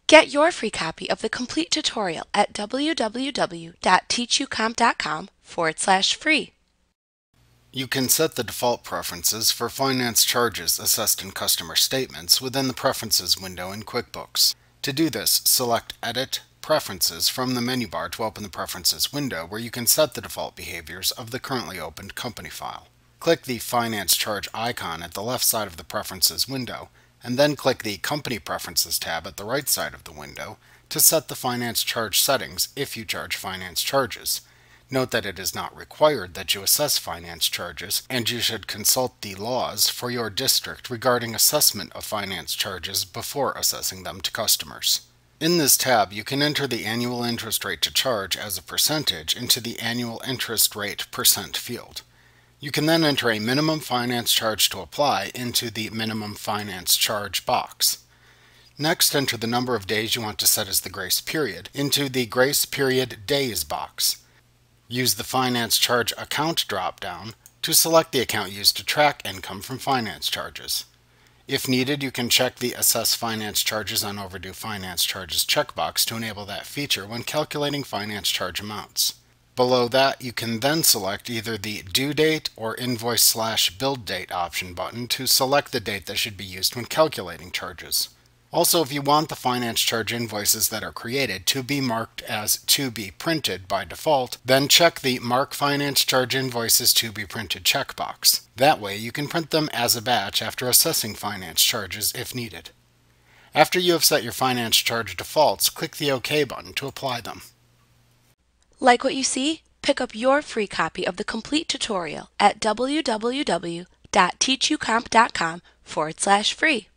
Get your free copy of the complete tutorial at www.teachucomp.com/free. You can set the default preferences for finance charges assessed in customer statements within the Preferences window in QuickBooks. To do this, select Edit Preferences from the menu bar to open the Preferences window, where you can set the default behaviors of the currently opened company file. Click the Finance Charge icon at the left side of the Preferences window, and then click the Company Preferences tab at the right side of the window to set the finance charge settings if you charge finance charges. Note that it is not required that you assess finance charges, and you should consult the laws for your district regarding assessment of finance charges before assessing them to customers. In this tab, you can enter the annual interest rate to charge as a percentage into the annual interest rate % field. You can then enter a minimum finance charge to apply into the minimum finance charge box. Next, enter the number of days you want to set as the grace period into the grace period days box. Use the Finance Charge Account drop-down to select the account used to track income from finance charges. If needed, you can check the Assess Finance Charges on Overdue Finance Charges checkbox to enable that feature when calculating finance charge amounts. Below that, you can then select either the Due Date or Invoice/Billed Date option button to select the date that should be used when calculating charges. Also, if you want the finance charge invoices that are created to be marked as to be printed by default, then check the Mark Finance Charge Invoices to be printed checkbox. That way you can print them as a batch after assessing finance charges if needed. After you have set your finance charge defaults, click the OK button to apply them. Like what you see? Pick up your free copy of the complete tutorial at www.teachucomp.com/free.